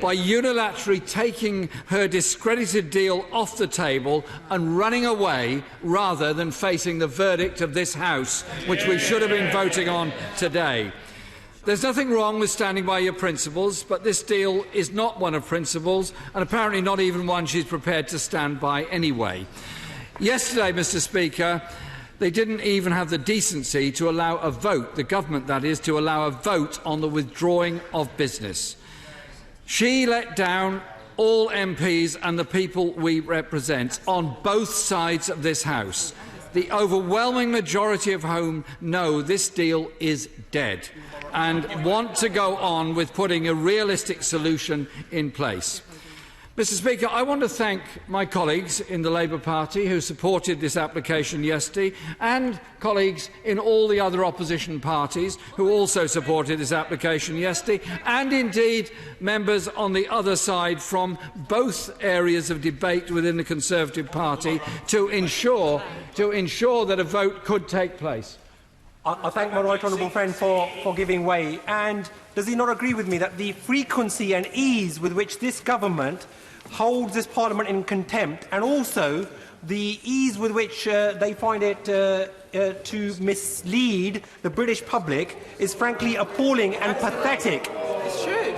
by unilaterally taking her discredited deal off the table and running away rather than facing the verdict of this House, which we should have been voting on today. There's nothing wrong with standing by your principles, but this deal is not one of principles, and apparently not even one she's prepared to stand by anyway. Yesterday, Mr. Speaker, they didn't even have the decency to allow a vote, the government that is, to allow a vote on the withdrawing of business. She let down all MPs and the people we represent on both sides of this House, the overwhelming majority of whom know this deal is dead and want to go on with putting a realistic solution in place. Mr. Speaker, I want to thank my colleagues in the Labour Party who supported this application yesterday, and colleagues in all the other opposition parties who also supported this application yesterday, and indeed members on the other side from both areas of debate within the Conservative Party to ensure that a vote could take place. I thank my right honourable friend for giving way. And does he not agree with me that the frequency and ease with which this government holds this Parliament in contempt, and also the ease with which they find it to mislead the British public, is frankly appalling and pathetic? It's true.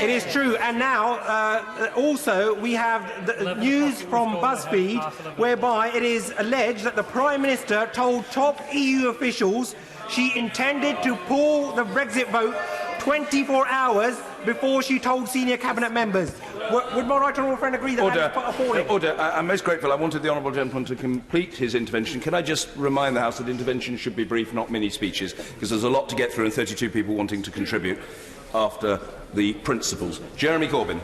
It is true. And now, also, we have the news from BuzzFeed, whereby it is alleged that the Prime Minister told top EU officials she intended to pull the Brexit vote 24 hours before she told senior cabinet members. Would my right honourable friend agree that that is appalling? Order. I'm most grateful. I wanted the honourable gentleman to complete his intervention. Can I just remind the House that interventions should be brief, not mini speeches, because there's a lot to get through and 32 people wanting to contribute after the principles. Jeremy Corbyn.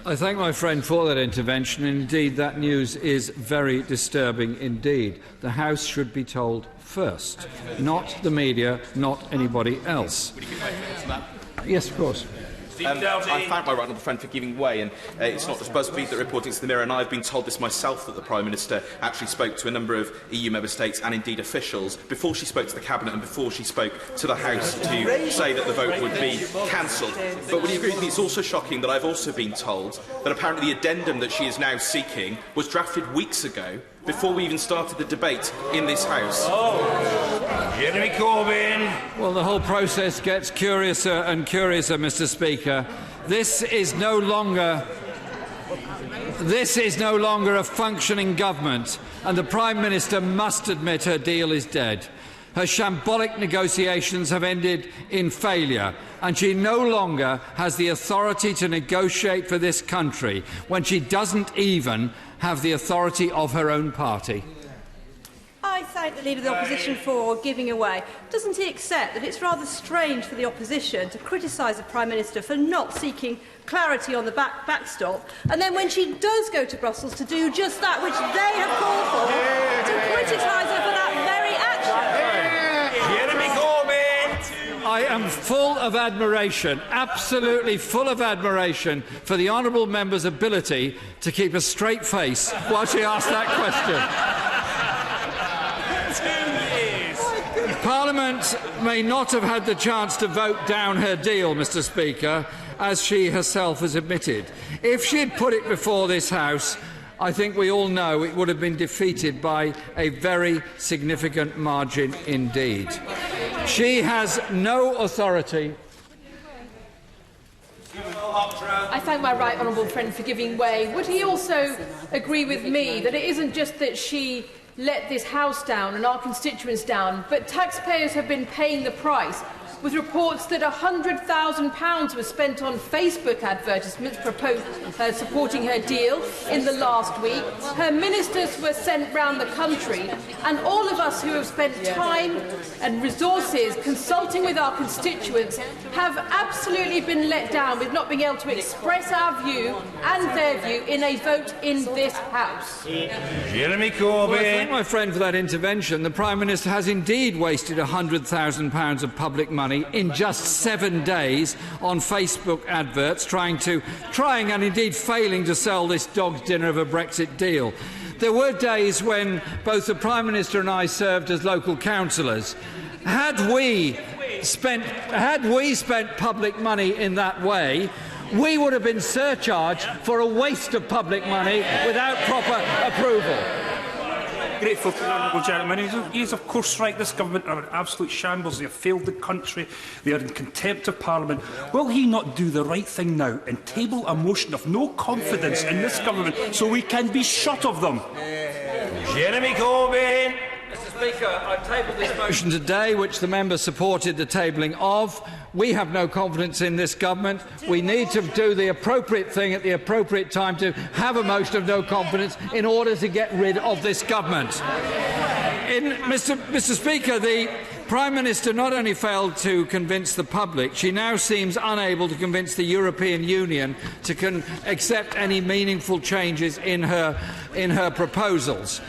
I thank my friend for that intervention. Indeed, that news is very disturbing indeed. The House should be told first, not the media, not anybody else. Yes, of course. I thank my right honourable friend for giving way, and it's not just BuzzFeed that reporting to the Mirror, and I've been told this myself, that the Prime Minister actually spoke to a number of EU member states and indeed officials before she spoke to the Cabinet and before she spoke to the House to say that the vote would be cancelled. But would you agree with me, it's also shocking that I've also been told that apparently the addendum that she is now seeking was drafted weeks ago, before we even started the debate in this House. Jeremy Corbyn. Well, the whole process gets curiouser and curiouser, Mr. Speaker. This is no longer a functioning government, and the Prime Minister must admit her deal is dead. Her shambolic negotiations have ended in failure, and she no longer has the authority to negotiate for this country when she doesn't even have the authority of her own party. I thank the Leader of the Opposition for giving away. Doesn't he accept that it's rather strange for the Opposition to criticise the Prime Minister for not seeking clarity on the backstop, and then when she does go to Brussels to do just that which they have called for, to criticise her for that very action? Jeremy Corbyn. I am full of admiration, absolutely full of admiration, for the honourable member's ability to keep a straight face while she asked that question. Parliament may not have had the chance to vote down her deal, Mr. Speaker, as she herself has admitted. If she had put it before this House, I think we all know it would have been defeated by a very significant margin indeed. She has no authority. I thank my right honourable friend for giving way. Would he also agree with me that it isn't just that she let this House down and our constituents down, but taxpayers have been paying the price, with reports that £100,000 was spent on Facebook advertisements supporting her deal in the last week. Her ministers were sent round the country, and all of us who have spent time and resources consulting with our constituents have absolutely been let down with not being able to express our view and their view in a vote in this House. Jeremy Corbyn. Well, I thank my friend for that intervention. The Prime Minister has indeed wasted £100,000 of public money in just 7 days on Facebook adverts, trying and indeed failing to sell this dog's dinner of a Brexit deal. There were days when both the Prime Minister and I served as local councillors. Had we spent public money in that way, we would have been surcharged for a waste of public money without proper approval. Grateful to the honourable gentleman. He is of course right. This government are in absolute shambles. They have failed the country. They are in contempt of Parliament. Will he not do the right thing now and table a motion of no confidence in this government so we can be shut of them? Jeremy Corbyn. Mr. Speaker, I tabled this motion today, which the member supported the tabling of. We have no confidence in this government. We need to do the appropriate thing at the appropriate time to have a motion of no confidence in order to get rid of this government. Mr. Speaker, the Prime Minister not only failed to convince the public, she now seems unable to convince the European Union to accept any meaningful changes in her proposals.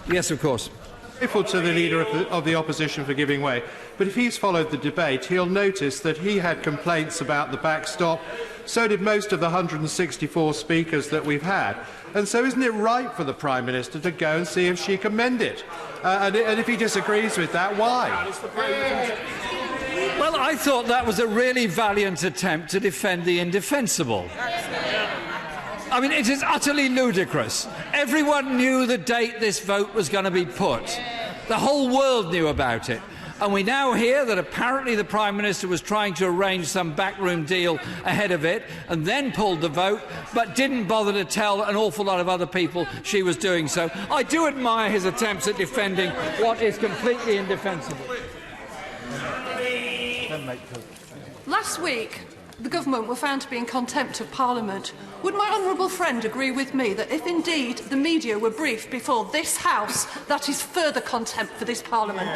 Yes, of course. Grateful to the Leader of the Opposition for giving way, but if he's followed the debate, he'll notice that he had complaints about the backstop. So did most of the 164 speakers that we've had. And so isn't it right for the Prime Minister to go and see if she can mend it? And if he disagrees with that, why? Well, I thought that was a really valiant attempt to defend the indefensible. I mean, it is utterly ludicrous. Everyone knew the date this vote was going to be put. The whole world knew about it. And we now hear that apparently the Prime Minister was trying to arrange some backroom deal ahead of it and then pulled the vote, but didn't bother to tell an awful lot of other people she was doing so. I do admire his attempts at defending what is completely indefensible. Last week, the government were found to be in contempt of Parliament. Would my honourable friend agree with me that if indeed the media were briefed before this House, that is further contempt for this Parliament?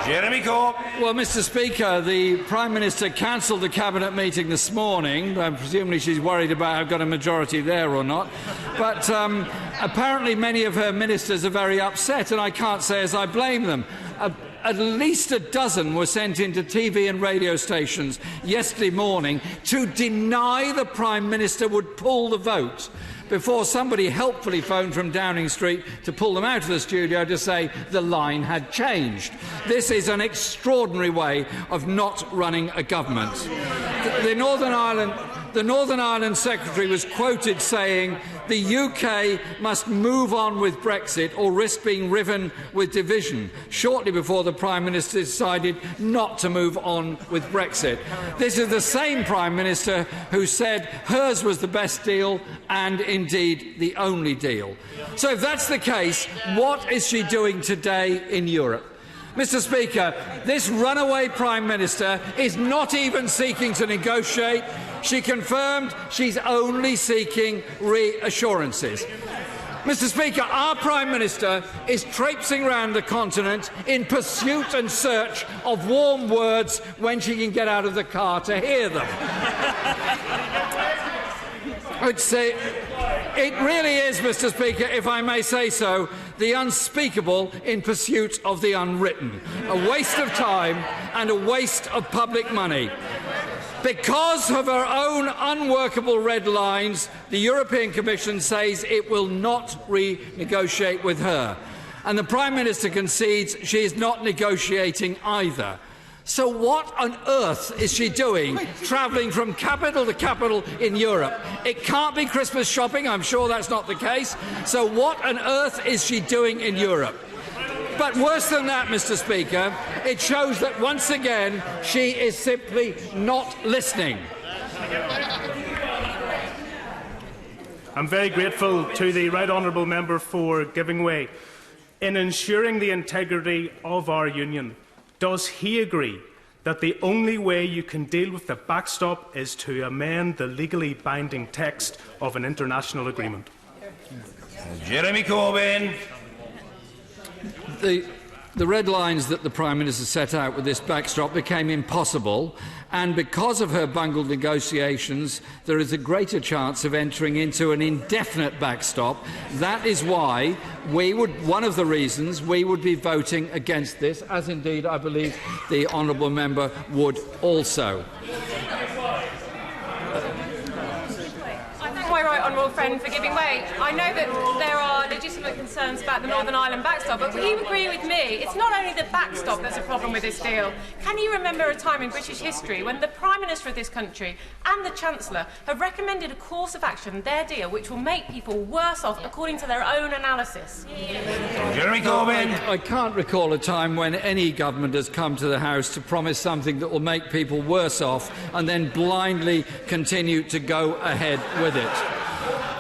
Jeremy Corbyn. Well, Mr. Speaker, the Prime Minister cancelled the Cabinet meeting this morning. Presumably she's worried about I've got a majority there or not. But apparently many of her ministers are very upset, and I can't say as I blame them. At least a dozen were sent into TV and radio stations yesterday morning to deny the Prime Minister would pull the vote before somebody helpfully phoned from Downing Street to pull them out of the studio to say the line had changed. This is an extraordinary way of not running a government. The Northern Ireland Secretary was quoted saying the UK must move on with Brexit or risk being riven with division, shortly before the Prime Minister decided not to move on with Brexit. This is the same Prime Minister who said hers was the best deal and indeed the only deal. So if that's the case, what is she doing today in Europe? Mr. Speaker, this runaway Prime Minister is not even seeking to negotiate. She confirmed she's only seeking reassurances. Mr. Speaker, our Prime Minister is traipsing around the continent in pursuit and search of warm words when she can get out of the car to hear them. I'd say it really is, Mr. Speaker, if I may say so, the unspeakable in pursuit of the unwritten. A waste of time and a waste of public money. Because of her own unworkable red lines, the European Commission says it will not renegotiate with her. And the Prime Minister concedes she is not negotiating either. So what on earth is she doing, travelling from capital to capital in Europe? It can't be Christmas shopping, I'm sure that's not the case. So what on earth is she doing in Europe? But worse than that, Mr. Speaker, it shows that once again she is simply not listening. I'm very grateful to the Right Honourable Member for giving way. In ensuring the integrity of our union, does he agree that the only way you can deal with the backstop is to amend the legally binding text of an international agreement? Jeremy Corbyn. The red lines that the Prime Minister set out with this backstop became impossible, and because of her bungled negotiations, there is a greater chance of entering into an indefinite backstop. That is why one of the reasons we would be voting against this, as indeed I believe the honourable member would also. I thank my right honourable friend for giving way. I know that there are legitimate concerns about the Northern Ireland backstop, but will you agree with me? It's not only the backstop that's a problem with this deal. Can you remember a time in British history when the Prime Minister of this country and the Chancellor have recommended a course of action, their deal, which will make people worse off according to their own analysis? Jeremy Corbyn. I can't recall a time when any government has come to the House to promise something that will make people worse off and then blindly continue to go ahead with it.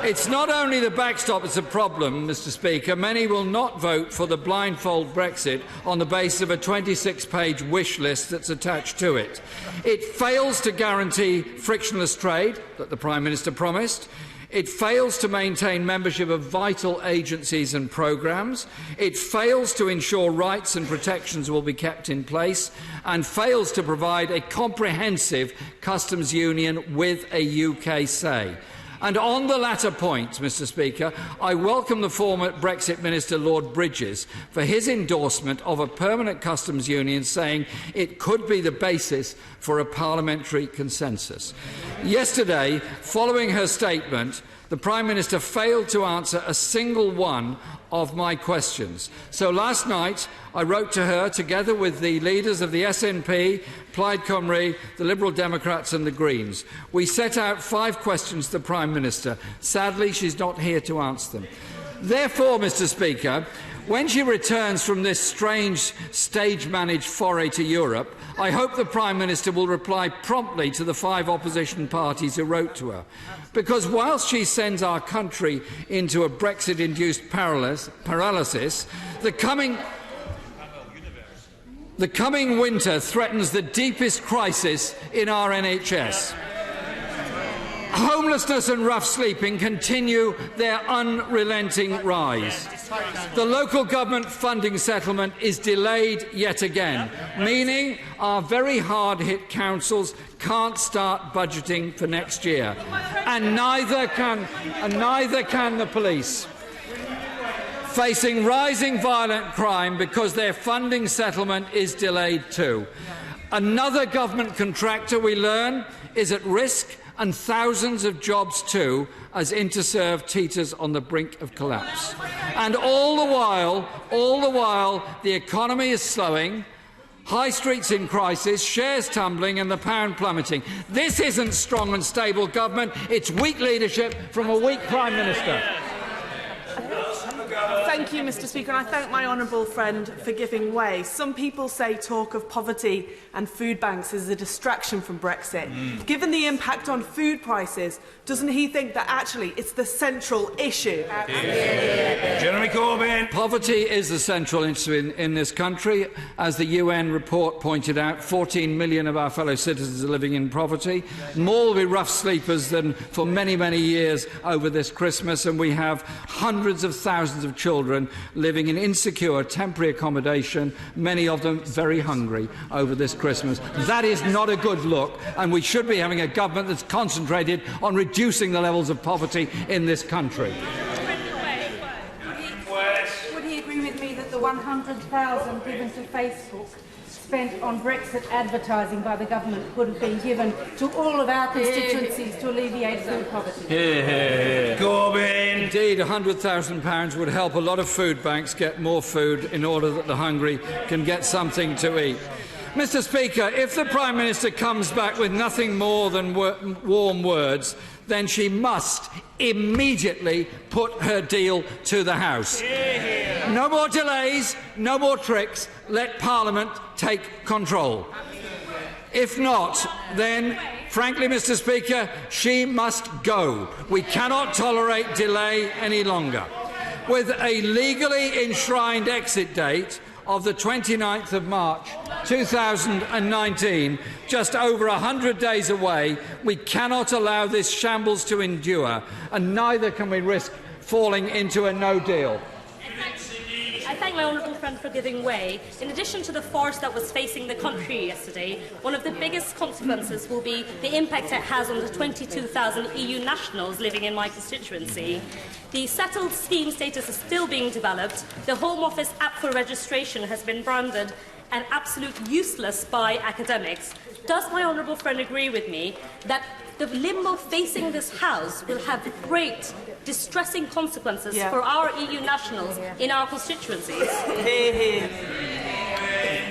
It's not only the backstop that's a problem, Mr Speaker. Many will not vote for the blindfold Brexit on the basis of a 26-page wish list that's attached to it. It fails to guarantee frictionless trade that the Prime Minister promised. It fails to maintain membership of vital agencies and programmes. It fails to ensure rights and protections will be kept in place, and fails to provide a comprehensive customs union with a UK say. And on the latter point, Mr Speaker, I welcome the former Brexit Minister Lord Bridges for his endorsement of a permanent customs union, saying it could be the basis for a parliamentary consensus. Yesterday, following her statement, the Prime Minister failed to answer a single one of my questions. So last night I wrote to her, together with the leaders of the SNP, Plaid Cymru, the Liberal Democrats and the Greens. We set out 5 questions to the Prime Minister. Sadly, she's not here to answer them. Therefore, Mr Speaker, when she returns from this strange stage-managed foray to Europe, I hope the Prime Minister will reply promptly to the 5 opposition parties who wrote to her. Because whilst she sends our country into a Brexit-induced paralysis, the coming winter threatens the deepest crisis in our NHS. Homelessness and rough sleeping continue their unrelenting rise. The local government funding settlement is delayed yet again, meaning our very hard-hit councils can't start budgeting for next year, and neither can the police, facing rising violent crime because their funding settlement is delayed too. Another government contractor, we learn, is at risk, and thousands of jobs too, as Interserve teeters on the brink of collapse. And all the while, the economy is slowing, high streets in crisis, shares tumbling and the pound plummeting. This isn't strong and stable government, it's weak leadership from a weak Prime Minister. Thank you, Mr Speaker, and I thank my honourable friend for giving way. Some people say talk of poverty and food banks is a distraction from Brexit. Given the impact on food prices, doesn't he think that actually it's the central issue? Jeremy Corbyn. Poverty is the central issue in this country. As the UN report pointed out, 14 million of our fellow citizens are living in poverty. More will be rough sleepers than for many, many years over this Christmas, and we have hundreds of thousands of children living in insecure temporary accommodation, many of them very hungry over this Christmas. That is not a good look, and we should be having a government that's concentrated on reducing the levels of poverty in this country. Would he agree with me that the 100,000 given to Facebook spent on Brexit advertising by the government could have been given to all of our constituencies to alleviate food poverty? Corbyn. Indeed, £100,000 would help a lot of food banks get more food in order that the hungry can get something to eat. Mr Speaker, if the Prime Minister comes back with nothing more than warm words, then she must immediately put her deal to the House. No more delays, no more tricks. Let Parliament take control. If not, then, frankly, Mr Speaker, she must go. We cannot tolerate delay any longer. With a legally enshrined exit date of the 29th of March 2019, just over 100 days away, we cannot allow this shambles to endure, and neither can we risk falling into a no deal. I thank my honourable friend for giving way. In addition to the force that was facing the country yesterday, one of the biggest consequences will be the impact it has on the 22,000 EU nationals living in my constituency. The settled scheme status is still being developed. The Home Office app for registration has been branded and absolute useless by academics. Does my honourable friend agree with me that The limbo facing this House will have great, distressing consequences for our EU nationals in our constituencies.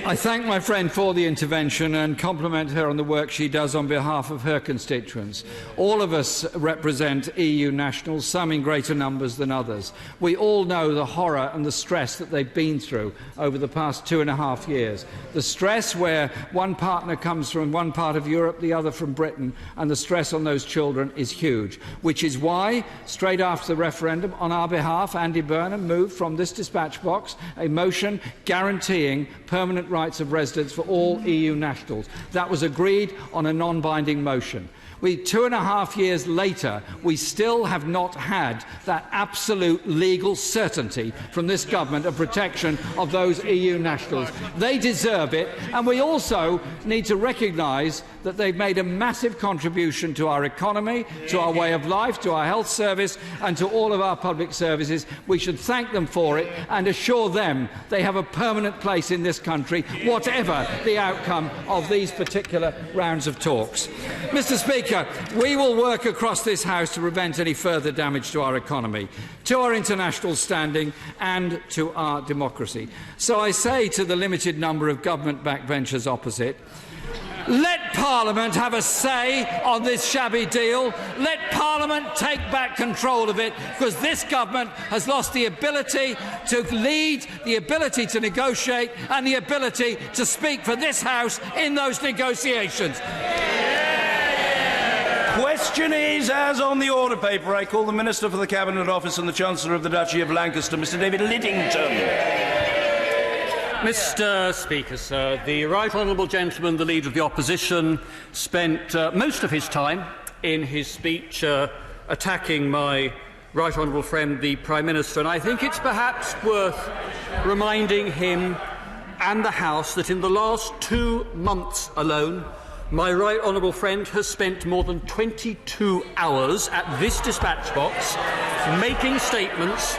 I thank my friend for the intervention and compliment her on the work she does on behalf of her constituents. All of us represent EU nationals, some in greater numbers than others. We all know the horror and the stress that they've been through over the past 2.5 years. The stress where one partner comes from one part of Europe, the other from Britain, and the stress on those children is huge, which is why, straight after the referendum, on our behalf, Andy Burnham moved from this dispatch box a motion guaranteeing permanent rights of residence for all EU nationals. That was agreed on a non-binding motion. 2.5 years later, we still have not had that absolute legal certainty from this government of protection of those EU nationals. They deserve it, and we also need to recognise that they've made a massive contribution to our economy, to our way of life, to our health service and to all of our public services. We should thank them for it and assure them they have a permanent place in this country, whatever the outcome of these particular rounds of talks. Mr. Speaker, we will work across this House to prevent any further damage to our economy, to our international standing and to our democracy. So I say to the limited number of government backbenchers opposite, let Parliament have a say on this shabby deal. Let Parliament take back control of it, because this government has lost the ability to lead, the ability to negotiate and the ability to speak for this House in those negotiations. Question is, as on the order paper, I call the Minister for the Cabinet Office and the Chancellor of the Duchy of Lancaster, Mr David Liddington. Mr. Speaker, sir, the Right Honourable Gentleman, the Leader of the Opposition, spent most of his time in his speech attacking my Right Honourable friend, the Prime Minister, and I think it's perhaps worth reminding him and the House that in the last 2 months alone, my Right Honourable friend has spent more than 22 hours at this dispatch box making statements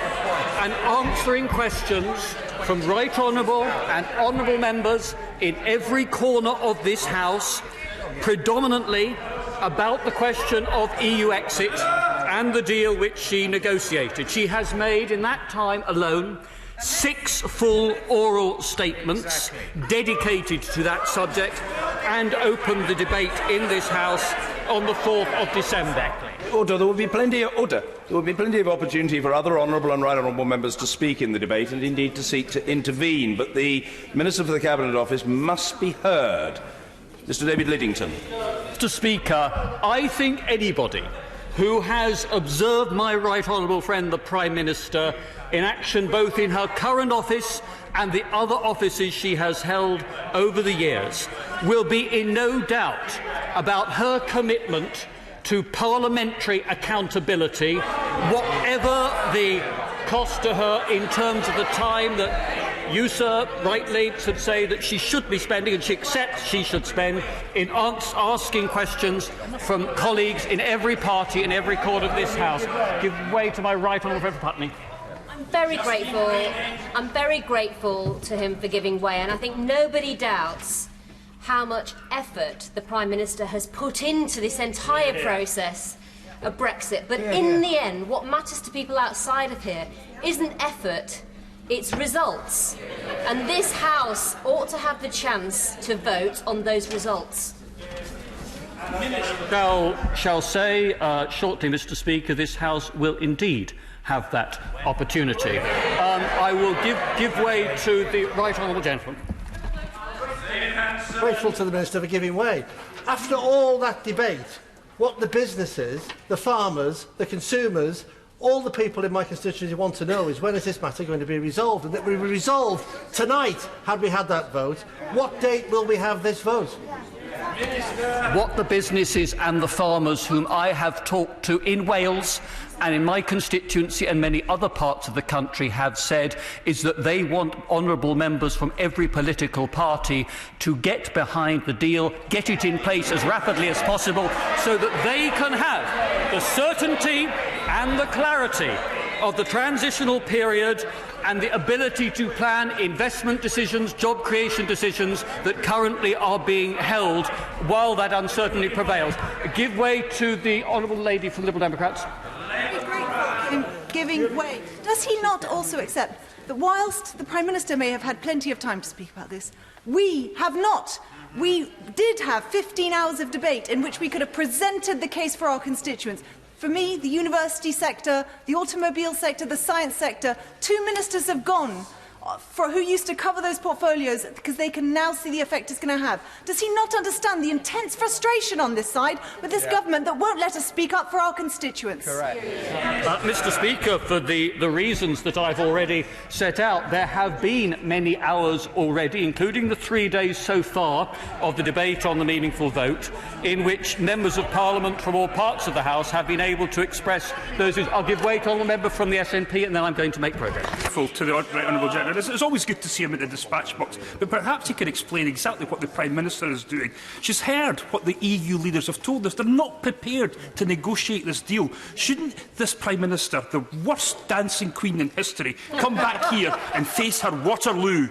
and answering questions from Right Honourable and Honourable members in every corner of this House, predominantly about the question of EU exit and the deal which she negotiated. She has made, in that time alone, 6 full oral statements dedicated to that subject and opened the debate in this House on the 4th of December. Order. There will be plenty of order. There will be plenty of opportunity for other honourable and right honourable members to speak in the debate and indeed to seek to intervene. But the Minister for the Cabinet Office must be heard. Mr David Liddington. Mr Speaker, I think anybody who has observed my Right Honourable friend the Prime Minister in action both in her current office and the other offices she has held over the years will be in no doubt about her commitment to parliamentary accountability, whatever the cost to her in terms of the time that you, sir, rightly should say that she should be spending, and she accepts she should spend, in asking questions from colleagues in every party, in every corner of this House. Give way to my Right Honourable friend from Putney. I'm very grateful to him for giving way, and I think nobody doubts how much effort the Prime Minister has put into this entire process of Brexit. But in the end, what matters to people outside of here isn't effort, it's results. And this House ought to have the chance to vote on those results. Shall say shortly, Mr Speaker, this House will indeed have that opportunity. I will give way to the Right Honourable Gentleman. Grateful to the Minister for giving way. After all that debate, what the businesses, the farmers, the consumers, all the people in my constituency want to know is when is this matter going to be resolved, and that we will resolve tonight had we had that vote. What date will we have this vote? What the businesses and the farmers whom I have talked to in Wales and in my constituency and many other parts of the country have said is that they want honourable members from every political party to get behind the deal, get it in place as rapidly as possible, so that they can have the certainty and the clarity of the transitional period and the ability to plan investment decisions, job creation decisions that currently are being held while that uncertainty prevails. Give way to the honourable lady from the Liberal Democrats. Giving way. Does he not also accept that whilst the Prime Minister may have had plenty of time to speak about this, we have not? We did have 15 hours of debate in which we could have presented the case for our constituents. For me, the university sector, the automobile sector, the science sector, 2 ministers have gone who used to cover those portfolios because they can now see the effect it's going to have. Does he not understand the intense frustration on this side with this government that won't let us speak up for our constituents? Correct. Mr. Speaker, for the reasons that I've already set out, there have been many hours already, including the 3 days so far of the debate on the meaningful vote, in which members of Parliament from all parts of the House have been able to express those views. I'll give way to the member from the SNP and then I'm going to make progress. To the Right Honourable Gentleman. It's always good to see him in the dispatch box, but perhaps he can explain exactly what the Prime Minister is doing. She's heard what the EU leaders have told us. They're not prepared to negotiate this deal. Shouldn't this Prime Minister, the worst dancing queen in history, come back here and face her Waterloo?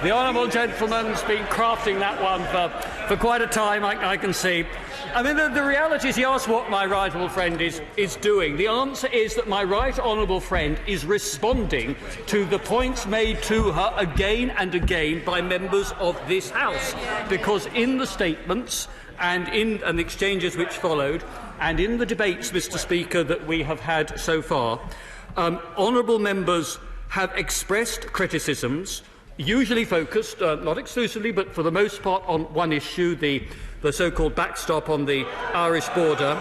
The honourable gentleman's been crafting that one for quite a time, I can see. I mean, the reality is, he asked what my right honourable friend is doing. The answer is that my right honourable friend is responding to the points made to her again and again by members of this House, because in the statements and in the exchanges which followed, and in the debates, Mr. Speaker, that we have had so far, honourable members have expressed criticisms, usually focused, not exclusively, but for the most part, on one issue, the so-called backstop on the Irish border.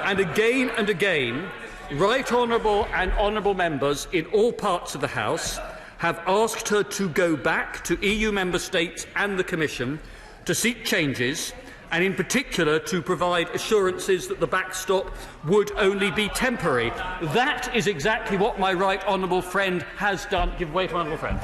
And again, right honourable and honourable members in all parts of the House have asked her to go back to EU member states and the Commission to seek changes, and in particular to provide assurances that the backstop would only be temporary. That is exactly what my right honourable friend has done. Give way to honourable friend.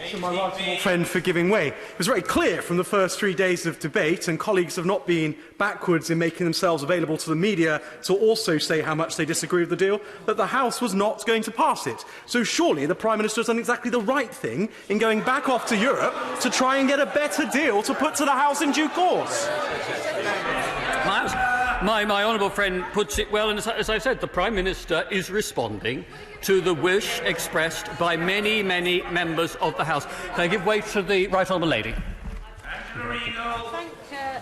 To my right honourable friend for giving way. It was very clear from the first 3 days of debate, and colleagues have not been backwards in making themselves available to the media to also say how much they disagree with the deal, that the House was not going to pass it. So surely the Prime Minister has done exactly the right thing in going back off to Europe to try and get a better deal to put to the House in due course. My honourable friend puts it well, and as I said, the Prime Minister is responding to the wish expressed by many, many members of the House. Can I give way to the right honourable lady? Thank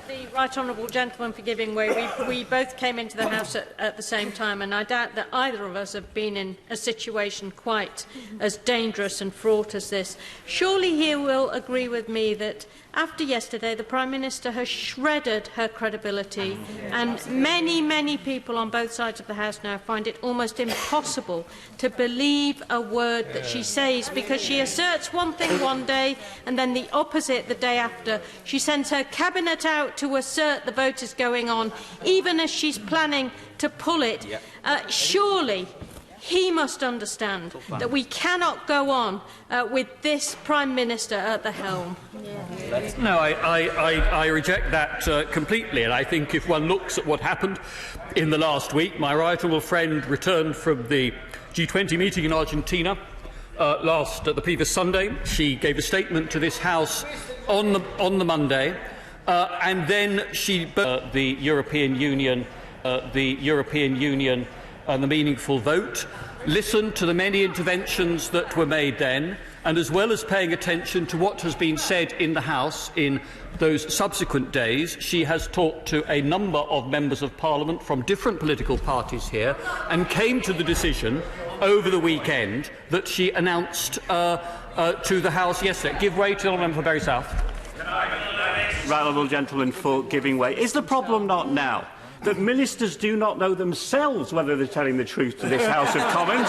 the right honourable gentleman for giving way. We both came into the House at the same time, and I doubt that either of us have been in a situation quite as dangerous and fraught as this. Surely he will agree with me that after yesterday, the Prime Minister has shredded her credibility, and many, many people on both sides of the House now find it almost impossible to believe a word that she says, because she asserts one thing one day and then the opposite the day after. She sends her cabinet out to assert the vote is going on, even as she's planning to pull it. Surely he must understand that we cannot go on with this Prime Minister at the helm. No, I reject that completely, and I think if one looks at what happened in the last week, my right honourable friend returned from the G20 meeting in Argentina the previous Sunday. She gave a statement to this House on the Monday, and then she the European Union and the meaningful vote, listened to the many interventions that were made then, and as well as paying attention to what has been said in the House in those subsequent days, she has talked to a number of members of Parliament from different political parties here, and came to the decision over the weekend that she announced to the House yesterday. Give way to the member for Bury South. Right honourable gentleman for giving way. Is the problem not now that ministers do not know themselves whether they're telling the truth to this House of Commons,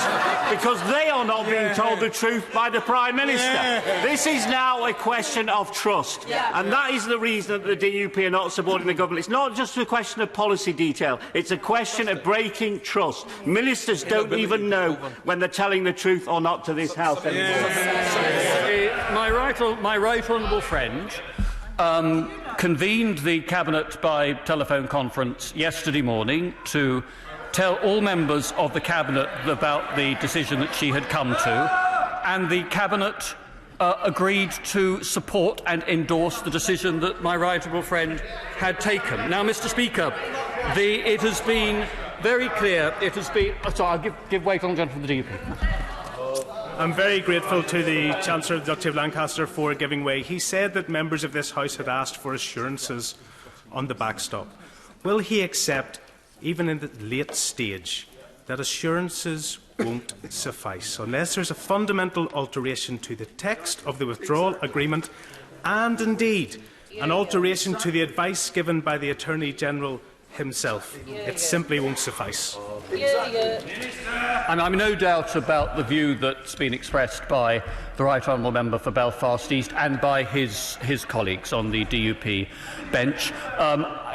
because they are not being told the truth by the Prime Minister? This is now a question of trust, and that is the reason that the DUP are not supporting the government. It's not just a question of policy detail, it's a question of breaking trust. Ministers don't even know when they're telling the truth or not to this House anymore. My right honourable friend convened the Cabinet by telephone conference yesterday morning to tell all members of the Cabinet about the decision that she had come to, and the Cabinet agreed to support and endorse the decision that my right honourable friend had taken. Now, Mr. Speaker, it has been very clear. It has been. Sorry, I'll give way to the gentleman from the DUP. I'm very grateful to the Chancellor of the Duchy of Lancaster for giving way. He said that members of this House had asked for assurances on the backstop. Will he accept, even in the late stage, that assurances won't suffice unless there is a fundamental alteration to the text of the withdrawal agreement and, indeed, an alteration to the advice given by the Attorney-General himself? It simply won't suffice. And I'm no doubt about the view that's been expressed by the Right Honourable Member for Belfast East and by his colleagues on the DUP bench.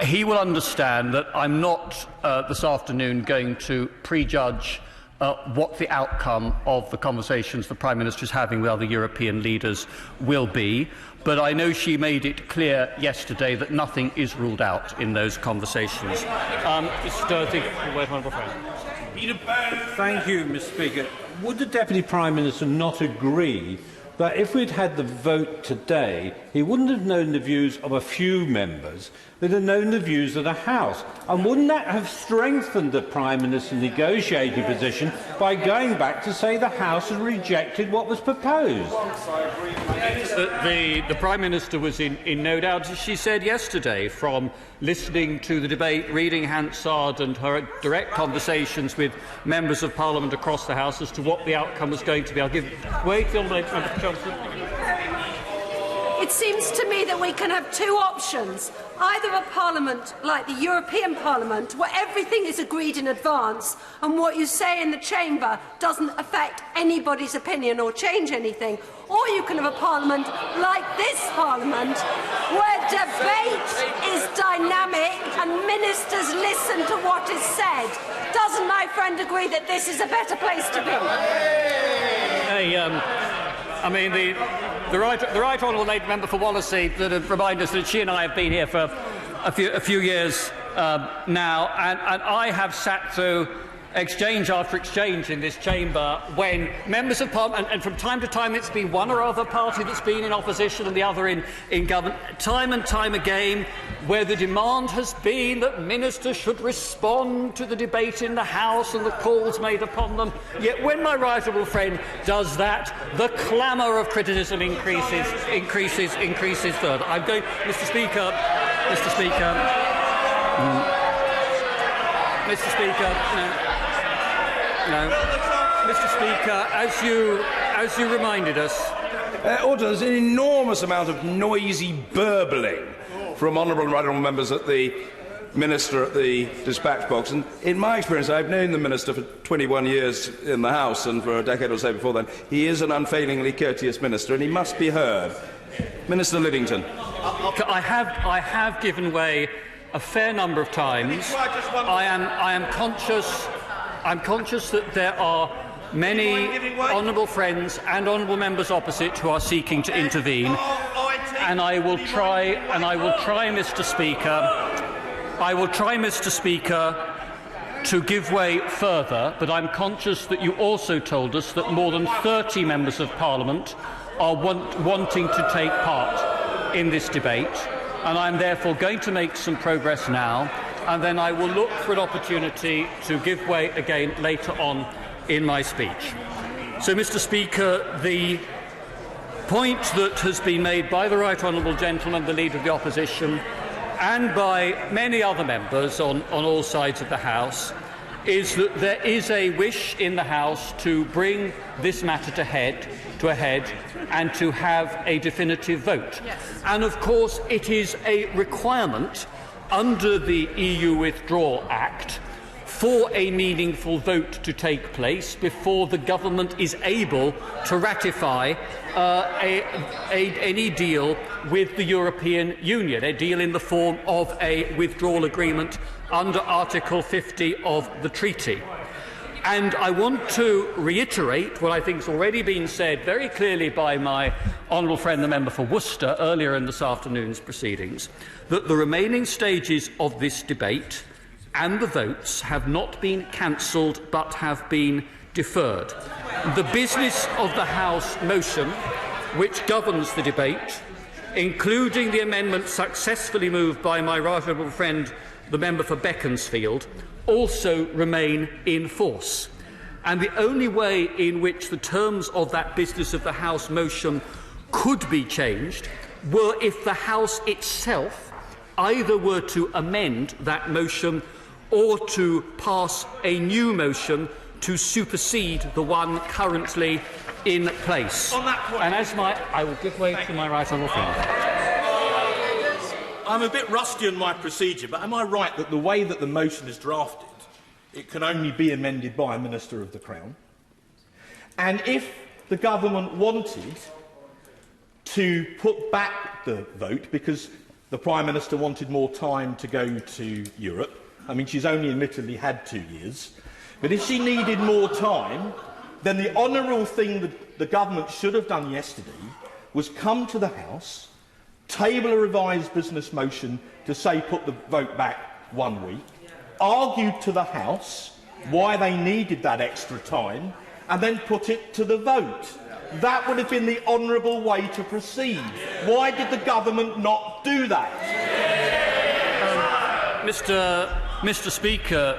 He will understand that I'm not this afternoon going to prejudge what the outcome of the conversations the Prime Minister is having with other European leaders will be. But I know she made it clear yesterday that nothing is ruled out in those conversations. Thank you, Mr. Speaker. Would the Deputy Prime Minister not agree that if we'd had the vote today, he wouldn't have known the views of a few members, they'd have known the views of the House? And wouldn't that have strengthened the Prime Minister's negotiating position by going back to say the House has rejected what was proposed? The Prime Minister was in no doubt, as she said yesterday, from listening to the debate, reading Hansard and her direct conversations with members of Parliament across the House as to what the outcome was going to be. I'll give way to the Member for Chelmsford. It seems to me that we can have two options. Either a parliament like the European Parliament, where everything is agreed in advance and what you say in the chamber doesn't affect anybody's opinion or change anything, or you can have a parliament like this parliament, where debate is dynamic and ministers listen to what is said. Doesn't my friend agree that this is a better place to be? The right honourable member for Wallasey that have reminded us that she and I have been here for a few years now, and I have sat through exchange after exchange in this chamber when members of Parliament, and from time to time it's been one or other party that's been in opposition and the other in government, time and time again, where the demand has been that ministers should respond to the debate in the House and the calls made upon them. Yet when my right honourable friend does that, the clamour of criticism increases further. I'm going, Mr. Speaker. No. Mr. Speaker, as you reminded us, there's an enormous amount of noisy burbling from honourable and right honourable members at the Minister at the dispatch box. And in my experience, I've known the Minister for 21 years in the House and for a decade or so before then. He is an unfailingly courteous Minister and he must be heard. Minister Lidington. I have given way a fair number of times. I am conscious that there are many honourable friends and honourable members opposite who are seeking to intervene, and I will try, Mr. Speaker, to give way further. But I'm conscious that you also told us that more than 30 members of Parliament are wanting to take part in this debate, and I'm therefore going to make some progress now, and then I will look for an opportunity to give way again later on in my speech. So, Mr. Speaker, the point that has been made by the Right Honourable Gentleman, the Leader of the Opposition, and by many other members on all sides of the House, is that there is a wish in the House to bring this matter to a head and to have a definitive vote. Yes. And of course it is a requirement under the EU Withdrawal Act for a meaningful vote to take place before the government is able to ratify any deal with the European Union, a deal in the form of a withdrawal agreement under Article 50 of the treaty. And I want to reiterate what I think has already been said very clearly by my honourable friend, the member for Worcester, earlier in this afternoon's proceedings, that the remaining stages of this debate and the votes have not been cancelled but have been deferred. The business of the House motion, which governs the debate, including the amendment successfully moved by my right honourable friend, the member for Beaconsfield, also remain in force. And the only way in which the terms of that business of the House motion could be changed were if the House itself either were to amend that motion or to pass a new motion to supersede the one currently in place. On that point, and as I will give way to my right honourable friend. I'm a bit rusty on my procedure, but am I right that the way that the motion is drafted, it can only be amended by a Minister of the Crown? And if the government wanted to put back the vote because the Prime Minister wanted more time to go to Europe, I mean, she's only admittedly had 2 years, but if she needed more time, then the honourable thing that the government should have done yesterday was come to the House, table a revised business motion to say put the vote back 1 week, argue to the House why they needed that extra time, and then put it to the vote. That would have been the honourable way to proceed. Why did the government not do that? Mr. Speaker,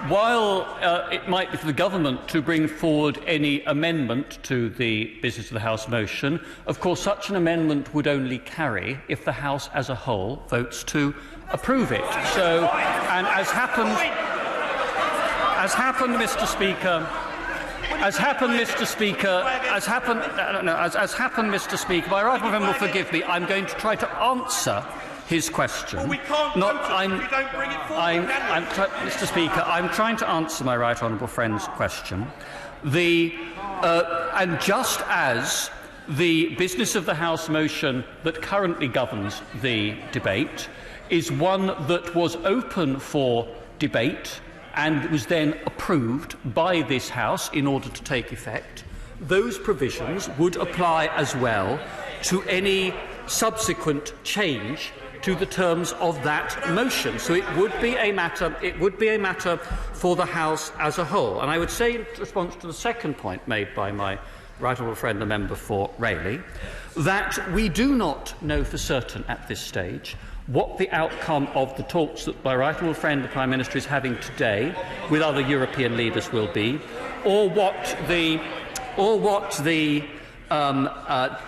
while it might be for the government to bring forward any amendment to the business of the House motion, of course such an amendment would only carry if the House as a whole votes to approve it. So, and as happened, Mr. Speaker, my right honourable will forgive me. I'm going to try to answer his question. Well, we can't vote if you don't bring it forward, Mr. Speaker, I'm trying to answer my right honourable friend's question. And just as the business of the House motion that currently governs the debate is one that was open for debate and was then approved by this House in order to take effect, those provisions would apply as well to any subsequent change to the terms of that motion. So it would be a matter for the House as a whole. And I would say in response to the second point made by my right honourable friend, the member for Rayleigh, that we do not know for certain at this stage what the outcome of the talks that my right honourable friend, the Prime Minister, is having today with other European leaders will be, or what the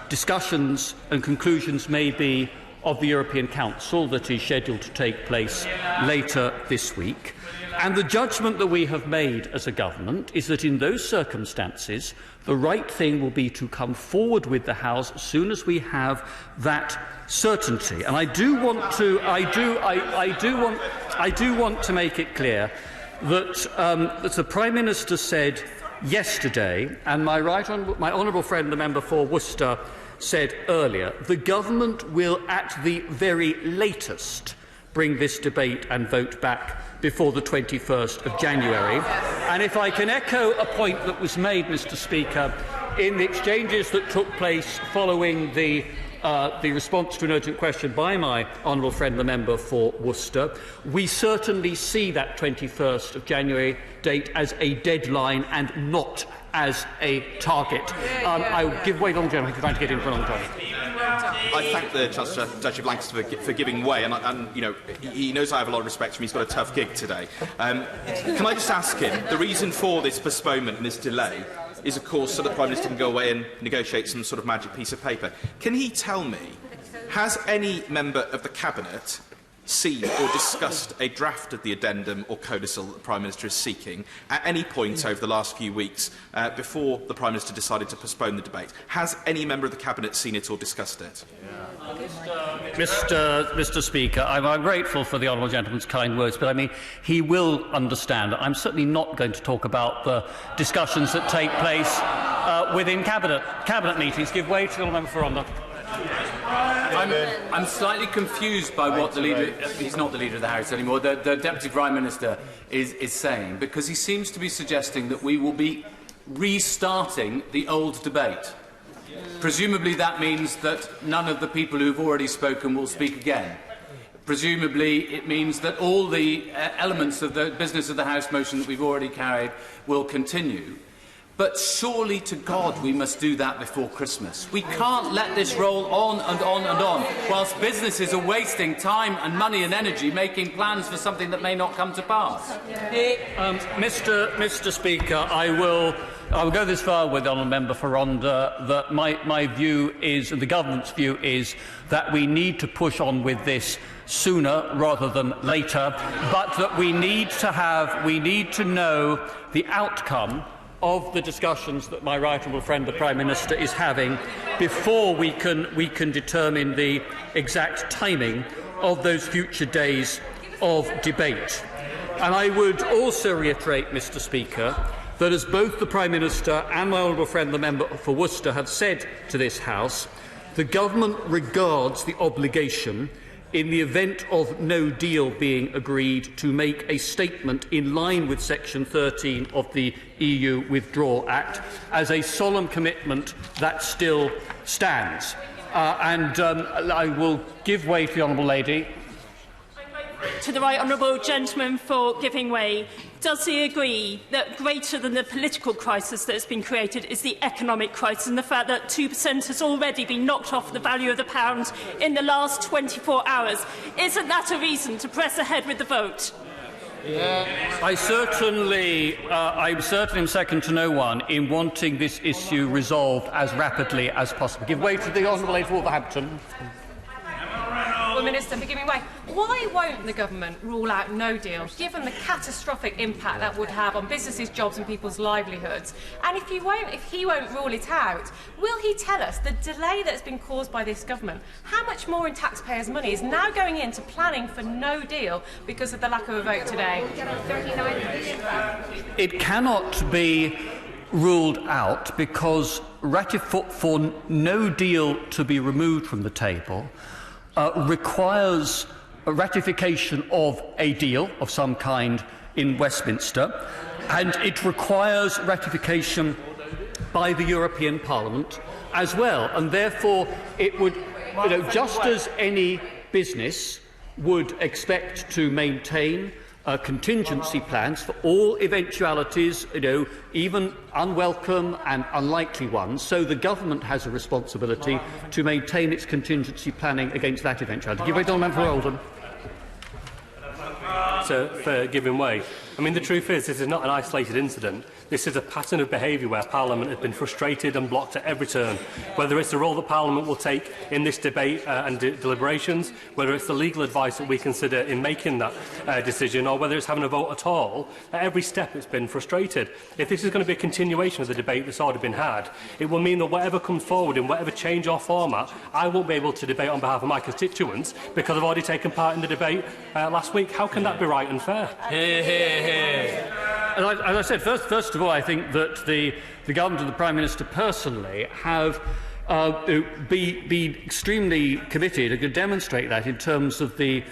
discussions and conclusions may be of the European Council that is scheduled to take place later this week. And the judgment that we have made as a government is that in those circumstances the right thing will be to come forward with the House as soon as we have that certainty. And I do want to make it clear that the Prime Minister said yesterday, and my honourable friend, the member for Worcester, said earlier, the government will at the very latest bring this debate and vote back before the 21st of January. And if I can echo a point that was made, Mr. Speaker, in the exchanges that took place following the response to an urgent question by my honourable friend, the member for Worcester, we certainly see that 21st of January date as a deadline and not as a target. I will give way to the gentleman who's trying to get in for a long time. I thank the Chancellor, Duchy of Lancaster, for giving way, and you know, he knows I have a lot of respect for him. He's got a tough gig today. Can I just ask him, the reason for this postponement and this delay is, of course, so that the Prime Minister can go away and negotiate some sort of magic piece of paper. Can he tell me, has any member of the Cabinet seen or discussed a draft of the addendum or codicil that the Prime Minister is seeking at any point over the last few weeks before the Prime Minister decided to postpone the debate? Has any member of the Cabinet seen it or discussed it? Mr. Speaker, I'm grateful for the honourable gentleman's kind words, but I mean, he will understand. I'm certainly not going to talk about the discussions that take place within cabinet meetings. Give way to the member for Rhondda. I'm slightly confused by what the leader, he's not the leader of the House anymore, the Deputy Prime Minister is saying, because he seems to be suggesting that we will be restarting the old debate. Presumably that means that none of the people who have already spoken will speak again. Presumably, it means that all the elements of the business of the House motion that we've already carried will continue. But surely to God we must do that before Christmas. We can't let this roll on and on and on, whilst businesses are wasting time and money and energy making plans for something that may not come to pass. Mr. Speaker, I will go this far with the honourable member for Rhondda that my view is, and the government's view is, that we need to push on with this sooner rather than later, but that we need to know the outcome of the discussions that my right honourable friend the Prime Minister is having before we can determine the exact timing of those future days of debate. And I would also reiterate, Mr. Speaker, that as both the Prime Minister and my honourable friend the member for Worcester have said to this House, the government regards the obligation, in the event of no deal being agreed, to make a statement in line with Section 13 of the EU Withdrawal Act as a solemn commitment that still stands. I will give way to the honourable lady. To the right honourable gentleman for giving way. Does he agree that greater than the political crisis that has been created is the economic crisis, and the fact that 2% has already been knocked off the value of the pound in the last 24 hours? Isn't that a reason to press ahead with the vote? I'm certainly second to no one in wanting this issue resolved as rapidly as possible. Give way to the honourable lady for Wolverhampton. Minister for giving way. Why won't the government rule out no deal, given the catastrophic impact that would have on businesses, jobs and people's livelihoods? And if he won't rule it out, will he tell us the delay that has been caused by this government, how much more in taxpayers' money is now going into planning for no deal because of the lack of a vote today? It cannot be ruled out because for no deal to be removed from the table requires a ratification of a deal of some kind in Westminster, and it requires ratification by the European Parliament as well. And therefore, it would, just as any business would expect to maintain contingency plans for all eventualities, even unwelcome and unlikely ones, so the government has a responsibility to maintain its contingency planning against that eventuality. Give way to the member for Oldham. For giving way. I mean, the truth is, this is not an isolated incident. This is a pattern of behaviour where Parliament has been frustrated and blocked at every turn. Whether it's the role that Parliament will take in this debate and deliberations, whether it's the legal advice that we consider in making that decision, or whether it's having a vote at all, at every step it's been frustrated. If this is going to be a continuation of the debate that's already been had, it will mean that whatever comes forward in whatever change or format, I won't be able to debate on behalf of my constituents because I've already taken part in the debate last week. How can that be right and fair? Hear, hear, hear. As I said, first of all, I think that the government and the Prime Minister personally have been extremely committed and can demonstrate that in terms of the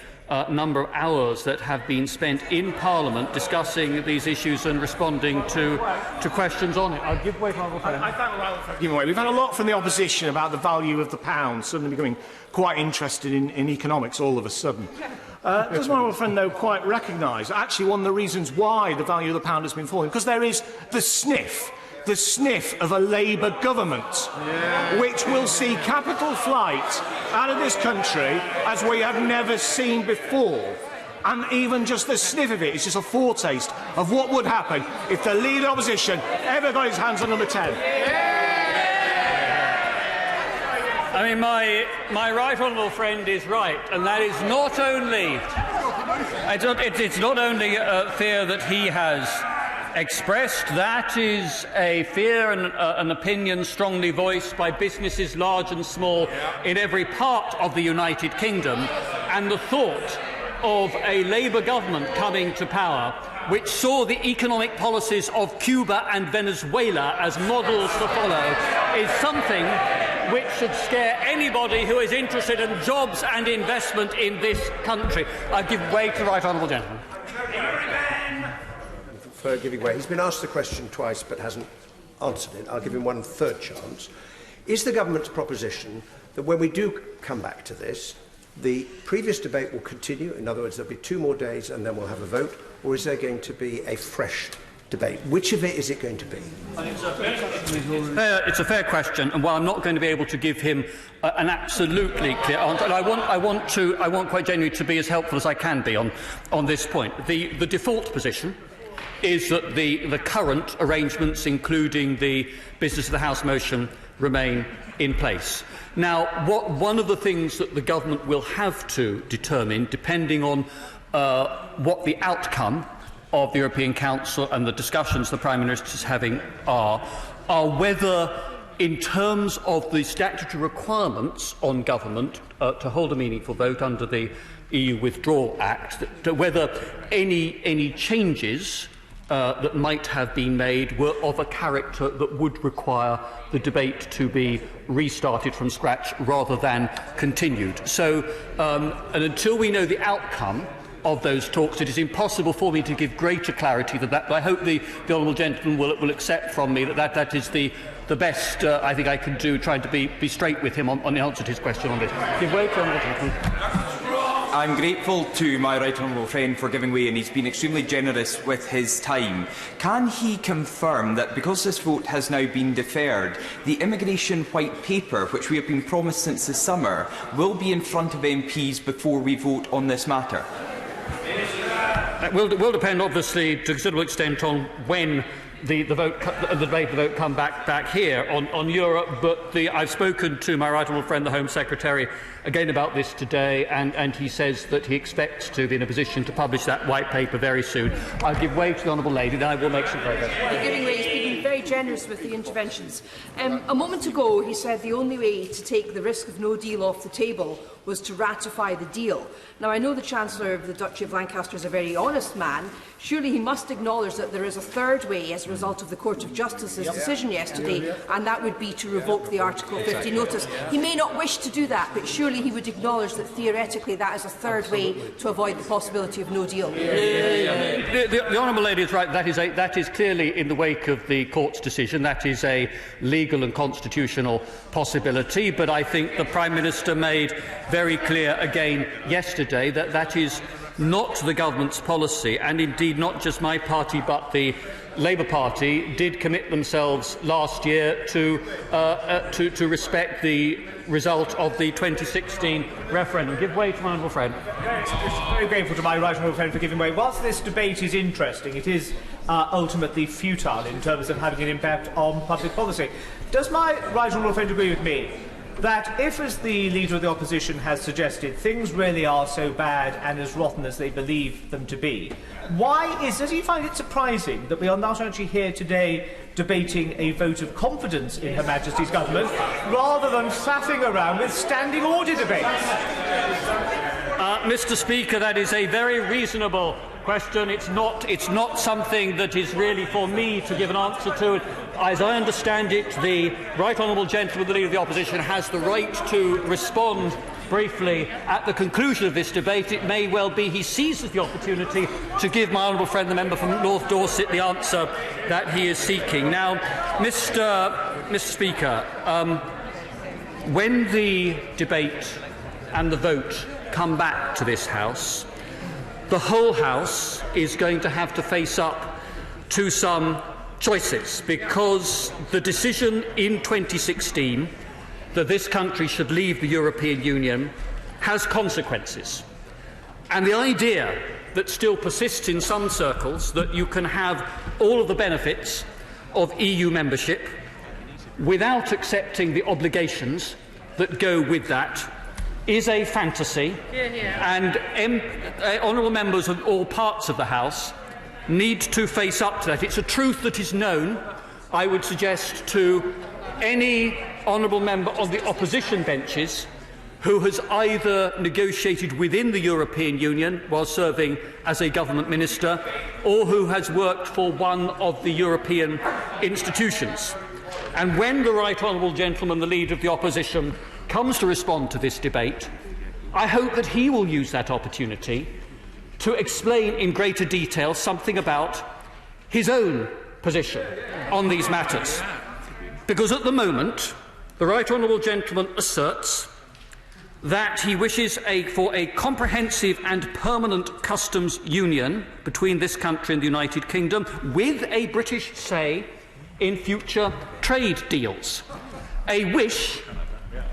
number of hours that have been spent in Parliament discussing these issues and responding to questions on it. I'll give way to Honourable Friend. I thank the Honourable for giving way. We've had a lot from the opposition about the value of the pound, suddenly becoming quite interested in economics all of a sudden. Does my Honourable Friend, though, quite recognise actually one of the reasons why the value of the pound has been falling? Because there is the sniff of a Labour government, which will see capital flight out of this country as we have never seen before. And even just the sniff of it is just a foretaste of what would happen if the Leader of Opposition ever got his hands on number 10. I mean, my right honourable friend is right, and that is not only it's not only a fear that he has expressed. That is a fear and an opinion strongly voiced by businesses large and small in every part of the United Kingdom, and the thought of a Labour government coming to power which saw the economic policies of Cuba and Venezuela as models to follow is something which should scare anybody who is interested in jobs and investment in this country. I give way to the right honourable gentleman. For giving way. He's been asked the question twice but hasn't answered it. I'll give him one third chance. Is the government's proposition that when we do come back to this, The previous debate will continue. In other words, there'll be 2 more days and then we'll have a vote. Or is there going to be a fresh debate? Which of it is it going to be? It's a fair question, and while I'm not going to be able to give him an absolutely clear answer, and I want quite genuinely to be as helpful as I can be on this point. The default position is that the current arrangements, including the business of the House motion, remain in place. Now, one of the things that the government will have to determine, depending on what the outcome of the European Council and the discussions the Prime Minister is having are whether, in terms of the statutory requirements on government to hold a meaningful vote under the EU Withdrawal Act, whether any changes that might have been made were of a character that would require the debate to be restarted from scratch rather than continued. So, and until we know the outcome of those talks, it is impossible for me to give greater clarity than that, but I hope the honourable gentleman will accept from me that is the best I think I can do, trying to be straight with him on the answer to his question on this. Give way to the honourable gentleman. I'm grateful to my right honourable friend for giving way, and he's been extremely generous with his time. Can he confirm that because this vote has now been deferred, the immigration white paper, which we have been promised since the summer, will be in front of MPs before we vote on this matter? It will depend, obviously, to a considerable extent on when the vote come back here on Europe. But I've spoken to my right honourable friend, the Home Secretary, again about this today, and he says that he expects to be in a position to publish that white paper very soon. I'll give way to the honourable lady, and I will make some progress. Giving way, he's been very generous with the interventions. A moment ago, he said the only way to take the risk of no deal off the table was to ratify the deal. Now, I know the Chancellor of the Duchy of Lancaster is a very honest man. Surely he must acknowledge that there is a third way as a result of the Court of Justice's decision yesterday, and that would be to revoke the Article 50 notice. He may not wish to do that, but surely he would acknowledge that theoretically that is a third way to avoid the possibility of no deal. The honourable lady is right. That is clearly in the wake of the Court's decision. That is a legal and constitutional possibility. But I think the Prime Minister made very clear again yesterday that that is not the government's policy, and indeed not just my party but the Labour Party did commit themselves last year to respect the result of the 2016 referendum. Give way to my honourable friend. Very grateful to my right honourable friend for giving way. Whilst this debate is interesting, it is ultimately futile in terms of having an impact on public policy. Does my right honourable friend agree with me that if, as the Leader of the Opposition has suggested, things really are so bad and as rotten as they believe them to be, does he find it surprising that we are not actually here today debating a vote of confidence in Her Majesty's government, rather than faffing around with standing order debates? Mr. Speaker, that is a very reasonable question. It's not something that is really for me to give an answer to. As I understand it, the right honourable gentleman, the Leader of the Opposition, has the right to respond briefly at the conclusion of this debate. It may well be he seizes the opportunity to give my honourable friend, the member from North Dorset, the answer that he is seeking. Now, Mr. Speaker, when the debate and the vote come back to this House, the whole House is going to have to face up to some choices, because the decision in 2016 that this country should leave the European Union has consequences. And the idea that still persists in some circles, that you can have all of the benefits of EU membership without accepting the obligations that go with that, is a fantasy. And honourable members of all parts of the House need to face up to that. It's a truth that is known, I would suggest, to any honourable member on the opposition benches who has either negotiated within the European Union while serving as a government minister, or who has worked for one of the European institutions. And when the right honourable gentleman, the Leader of the Opposition, comes to respond to this debate, I hope that he will use that opportunity to explain in greater detail something about his own position on these matters. Because at the moment, the right honourable gentleman asserts that he wishes for a comprehensive and permanent customs union between this country and the United Kingdom, with a British say in future trade deals. A wish,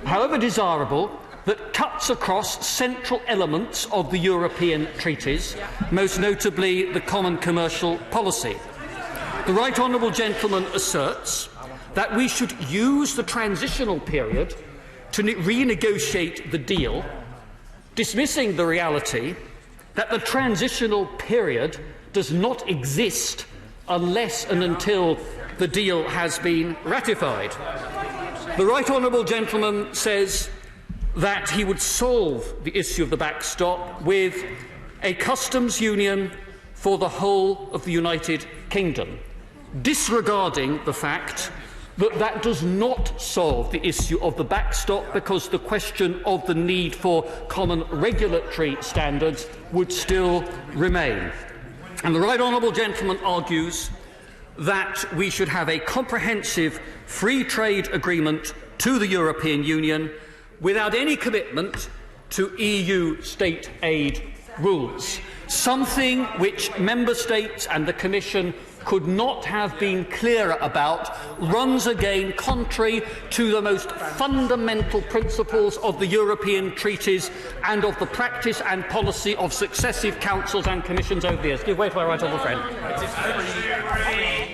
however desirable, that cuts across central elements of the European treaties, most notably the Common Commercial Policy. The Right Honourable Gentleman asserts that we should use the transitional period to renegotiate the deal, dismissing the reality that the transitional period does not exist unless and until the deal has been ratified. The Right Honourable Gentleman says that he would solve the issue of the backstop with a customs union for the whole of the United Kingdom, disregarding the fact that that does not solve the issue of the backstop, because the question of the need for common regulatory standards would still remain. And the Right Honourable Gentleman argues that we should have a comprehensive free trade agreement to the European Union without any commitment to EU state aid rules, something which Member States and the Commission could not have been clearer about, runs again contrary to the most fundamental principles of the European treaties and of the practice and policy of successive councils and commissions over the years. Give way to my right honourable friend.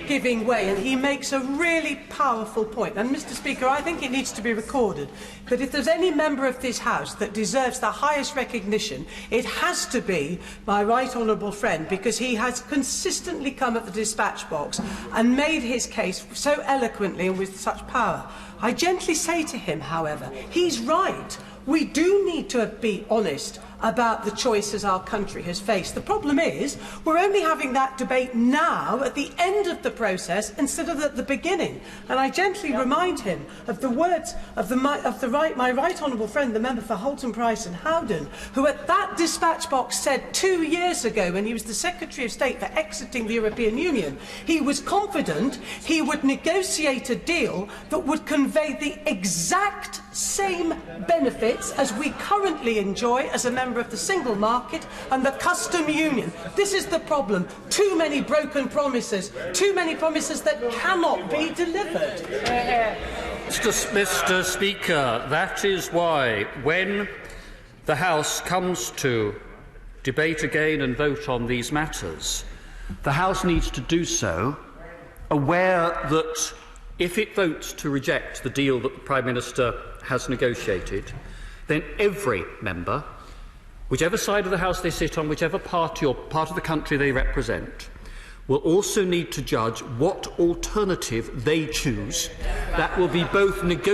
Giving way, and he makes a really powerful point. And, Mr. Speaker, I think it needs to be recorded that if there's any member of this House that deserves the highest recognition, it has to be my right honourable friend, because he has consistently come at the dispatch box and made his case so eloquently and with such power. I gently say to him, however, he's right. We do need to be honest about the choices our country has faced. The problem is we're only having that debate now at the end of the process instead of at the beginning. And I gently remind him of the words of my right honourable friend, the member for Holton Price and Howden, who at that dispatch box said 2 years ago, when he was the Secretary of State for exiting the European Union, he was confident he would negotiate a deal that would convey the exact same benefits as we currently enjoy as a member of the single market and the custom union. This is the problem. Too many broken promises. Too many promises that cannot be delivered. Mr. Speaker, that is why when the House comes to debate again and vote on these matters, the House needs to do so aware that if it votes to reject the deal that the Prime Minister has negotiated, then every member, whichever side of the House they sit on, whichever party or part of the country they represent, will also need to judge what alternative they choose that will be both negotiated